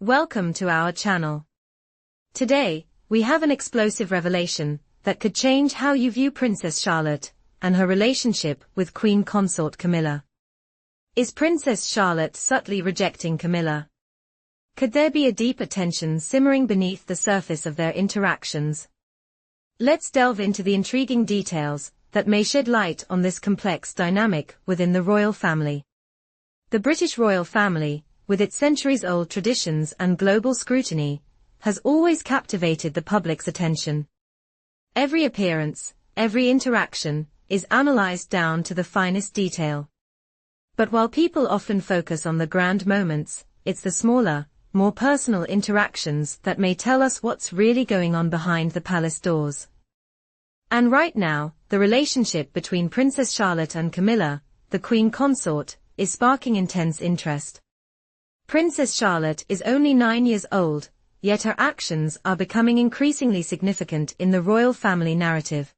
Welcome to our channel. Today, we have an explosive revelation that could change how you view Princess Charlotte and her relationship with Queen Consort Camilla. Is Princess Charlotte subtly rejecting Camilla? Could there be a deeper tension simmering beneath the surface of their interactions? Let's delve into the intriguing details that may shed light on this complex dynamic within the royal family. The British royal family, with its centuries-old traditions and global scrutiny, has always captivated the public's attention. Every appearance, every interaction, is analyzed down to the finest detail. But while people often focus on the grand moments, it's the smaller, more personal interactions that may tell us what's really going on behind the palace doors. And right now, the relationship between Princess Charlotte and Camilla, the Queen Consort, is sparking intense interest. Princess Charlotte is only 9 years old, yet her actions are becoming increasingly significant in the royal family narrative.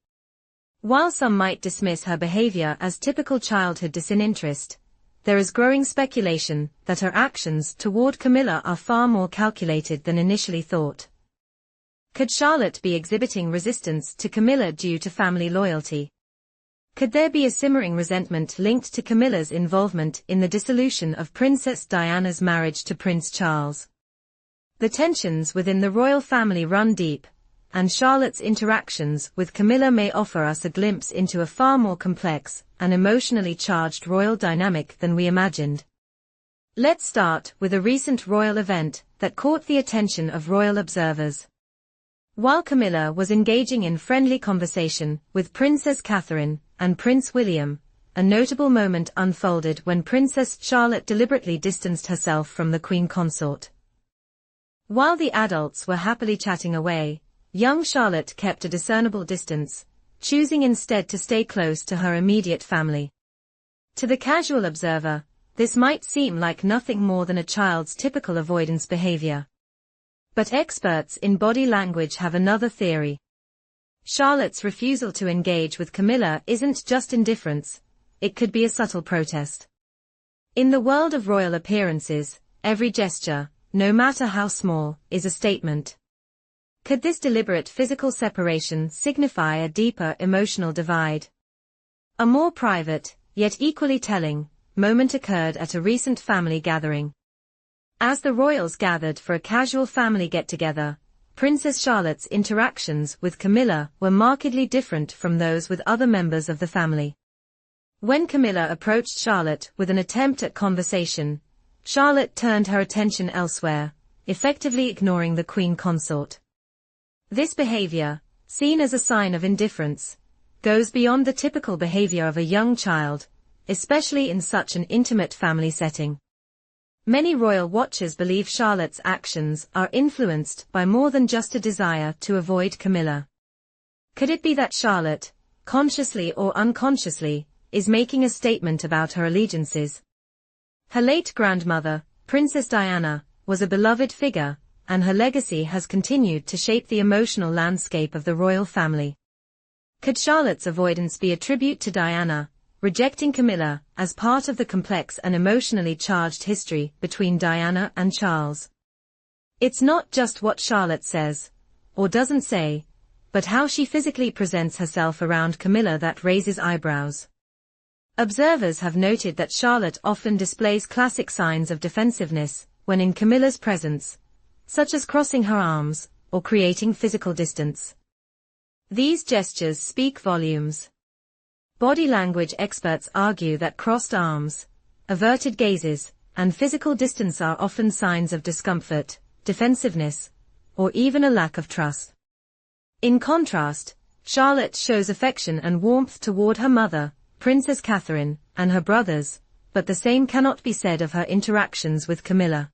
While some might dismiss her behavior as typical childhood disinterest, there is growing speculation that her actions toward Camilla are far more calculated than initially thought. Could Charlotte be exhibiting resistance to Camilla due to family loyalty? Could there be a simmering resentment linked to Camilla's involvement in the dissolution of Princess Diana's marriage to Prince Charles? The tensions within the royal family run deep, and Charlotte's interactions with Camilla may offer us a glimpse into a far more complex and emotionally charged royal dynamic than we imagined. Let's start with a recent royal event that caught the attention of royal observers. While Camilla was engaging in friendly conversation with Princess Catherine and Prince William, a notable moment unfolded when Princess Charlotte deliberately distanced herself from the Queen Consort. While the adults were happily chatting away, young Charlotte kept a discernible distance, choosing instead to stay close to her immediate family. To the casual observer, this might seem like nothing more than a child's typical avoidance behavior. But experts in body language have another theory. Charlotte's refusal to engage with Camilla isn't just indifference, it could be a subtle protest. In the world of royal appearances, every gesture, no matter how small, is a statement. Could this deliberate physical separation signify a deeper emotional divide? A more private, yet equally telling, moment occurred at a recent family gathering. As the royals gathered for a casual family get-together, Princess Charlotte's interactions with Camilla were markedly different from those with other members of the family. When Camilla approached Charlotte with an attempt at conversation, Charlotte turned her attention elsewhere, effectively ignoring the Queen Consort. This behavior, seen as a sign of indifference, goes beyond the typical behavior of a young child, especially in such an intimate family setting. Many royal watchers believe Charlotte's actions are influenced by more than just a desire to avoid Camilla. Could it be that Charlotte, consciously or unconsciously, is making a statement about her allegiances? Her late grandmother, Princess Diana, was a beloved figure, and her legacy has continued to shape the emotional landscape of the royal family. Could Charlotte's avoidance be a tribute to Diana, rejecting Camilla as part of the complex and emotionally charged history between Diana and Charles? It's not just what Charlotte says, or doesn't say, but how she physically presents herself around Camilla that raises eyebrows. Observers have noted that Charlotte often displays classic signs of defensiveness when in Camilla's presence, such as crossing her arms or creating physical distance. These gestures speak volumes. Body language experts argue that crossed arms, averted gazes, and physical distance are often signs of discomfort, defensiveness, or even a lack of trust. In contrast, Charlotte shows affection and warmth toward her mother, Princess Catherine, and her brothers, but the same cannot be said of her interactions with Camilla.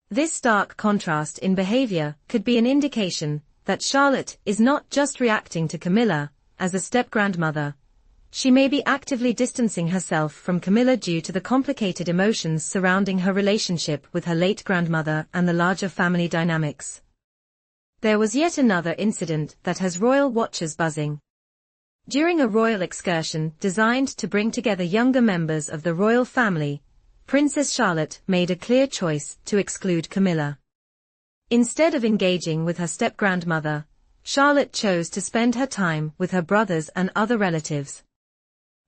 This stark contrast in behavior could be an indication that Charlotte is not just reacting to Camilla as a step-grandmother. She may be actively distancing herself from Camilla due to the complicated emotions surrounding her relationship with her late grandmother and the larger family dynamics. There was yet another incident that has royal watchers buzzing. During a royal excursion designed to bring together younger members of the royal family, Princess Charlotte made a clear choice to exclude Camilla. Instead of engaging with her step-grandmother, Charlotte chose to spend her time with her brothers and other relatives.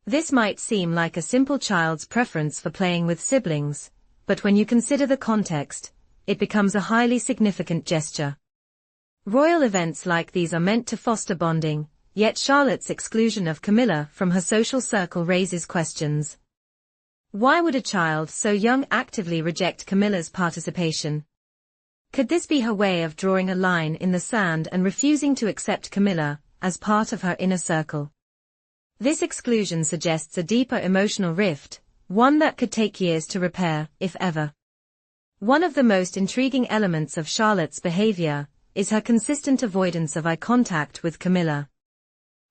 This might seem like a simple child's preference for playing with siblings, but when you consider the context, it becomes a highly significant gesture. Royal events like these are meant to foster bonding, yet Charlotte's exclusion of Camilla from her social circle raises questions. Why would a child so young actively reject Camilla's participation? Could this be her way of drawing a line in the sand and refusing to accept Camilla as part of her inner circle? This exclusion suggests a deeper emotional rift, one that could take years to repair, if ever. One of the most intriguing elements of Charlotte's behavior is her consistent avoidance of eye contact with Camilla.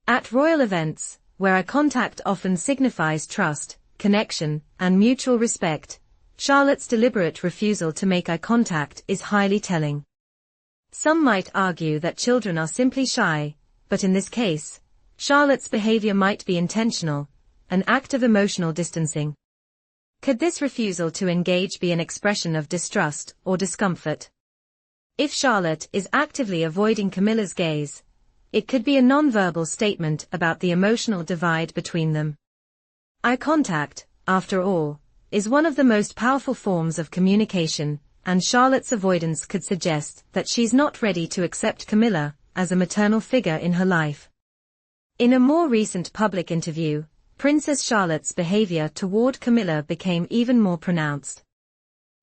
At royal events, where eye contact often signifies trust, connection, and mutual respect, Charlotte's deliberate refusal to make eye contact is highly telling. Some might argue that children are simply shy, but in this case, Charlotte's behavior might be intentional, an act of emotional distancing. Could this refusal to engage be an expression of distrust or discomfort? If Charlotte is actively avoiding Camilla's gaze, it could be a nonverbal statement about the emotional divide between them. Eye contact, after all, is one of the most powerful forms of communication, and Charlotte's avoidance could suggest that she's not ready to accept Camilla as a maternal figure in her life. In a more recent public interview, Princess Charlotte's behavior toward Camilla became even more pronounced.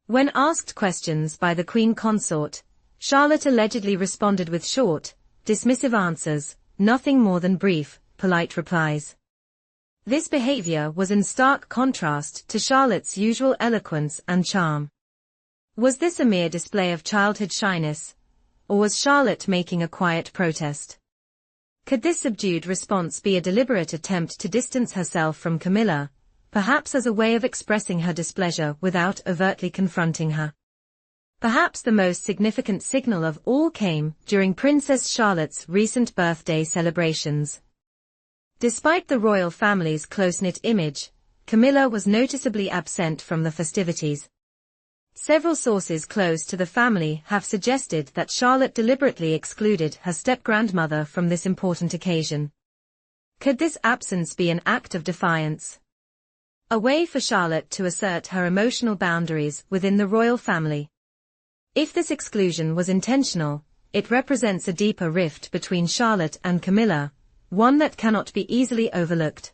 When asked questions by the Queen Consort, Charlotte allegedly responded with short, dismissive answers, nothing more than brief, polite replies. This behavior was in stark contrast to Charlotte's usual eloquence and charm. Was this a mere display of childhood shyness, or was Charlotte making a quiet protest? Could this subdued response be a deliberate attempt to distance herself from Camilla, perhaps as a way of expressing her displeasure without overtly confronting her? Perhaps the most significant signal of all came during Princess Charlotte's recent birthday celebrations. Despite the royal family's close-knit image, Camilla was noticeably absent from the festivities. Several sources close to the family have suggested that Charlotte deliberately excluded her step-grandmother from this important occasion. Could this absence be an act of defiance? A way for Charlotte to assert her emotional boundaries within the royal family. If this exclusion was intentional, it represents a deeper rift between Charlotte and Camilla, one that cannot be easily overlooked.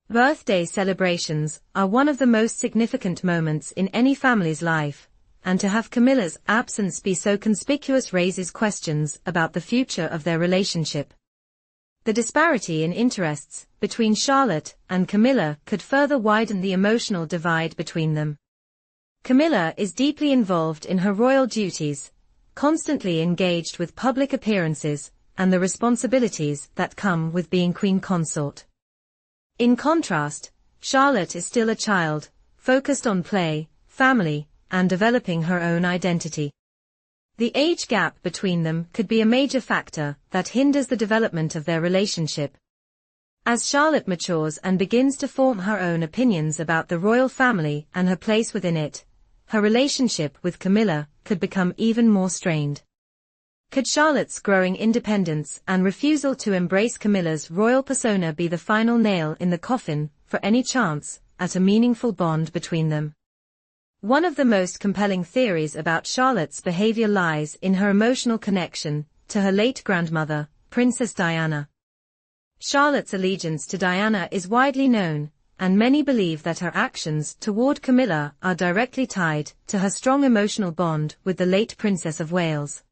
Birthday celebrations are one of the most significant moments in any family's life, and to have Camilla's absence be so conspicuous raises questions about the future of their relationship. The disparity in interests between Charlotte and Camilla could further widen the emotional divide between them. Camilla is deeply involved in her royal duties, constantly engaged with public appearances and the responsibilities that come with being Queen Consort. In contrast, Charlotte is still a child, focused on play, family, and developing her own identity. The age gap between them could be a major factor that hinders the development of their relationship. As Charlotte matures and begins to form her own opinions about the royal family and her place within it, her relationship with Camilla could become even more strained. Could Charlotte's growing independence and refusal to embrace Camilla's royal persona be the final nail in the coffin for any chance at a meaningful bond between them? One of the most compelling theories about Charlotte's behavior lies in her emotional connection to her late grandmother, Princess Diana. Charlotte's allegiance to Diana is widely known, and many believe that her actions toward Camilla are directly tied to her strong emotional bond with the late Princess of Wales.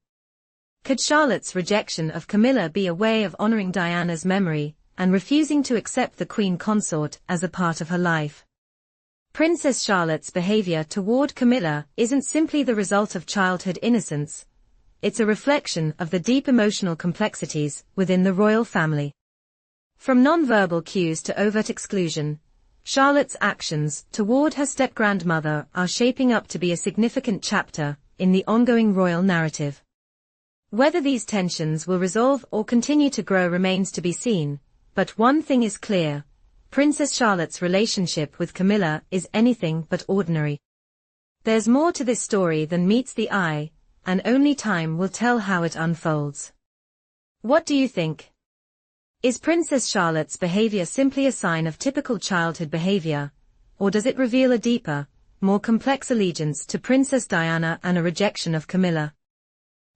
Could Charlotte's rejection of Camilla be a way of honoring Diana's memory and refusing to accept the Queen Consort as a part of her life? Princess Charlotte's behavior toward Camilla isn't simply the result of childhood innocence, it's a reflection of the deep emotional complexities within the royal family. From nonverbal cues to overt exclusion, Charlotte's actions toward her step-grandmother are shaping up to be a significant chapter in the ongoing royal narrative. Whether these tensions will resolve or continue to grow remains to be seen, but one thing is clear: Princess Charlotte's relationship with Camilla is anything but ordinary. There's more to this story than meets the eye, and only time will tell how it unfolds. What do you think? Is Princess Charlotte's behavior simply a sign of typical childhood behavior, or does it reveal a deeper, more complex allegiance to Princess Diana and a rejection of Camilla?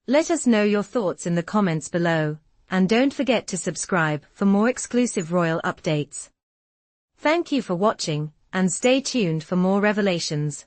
Let us know your thoughts in the comments below, and don't forget to subscribe for more exclusive royal updates. Thank you for watching, and stay tuned for more revelations.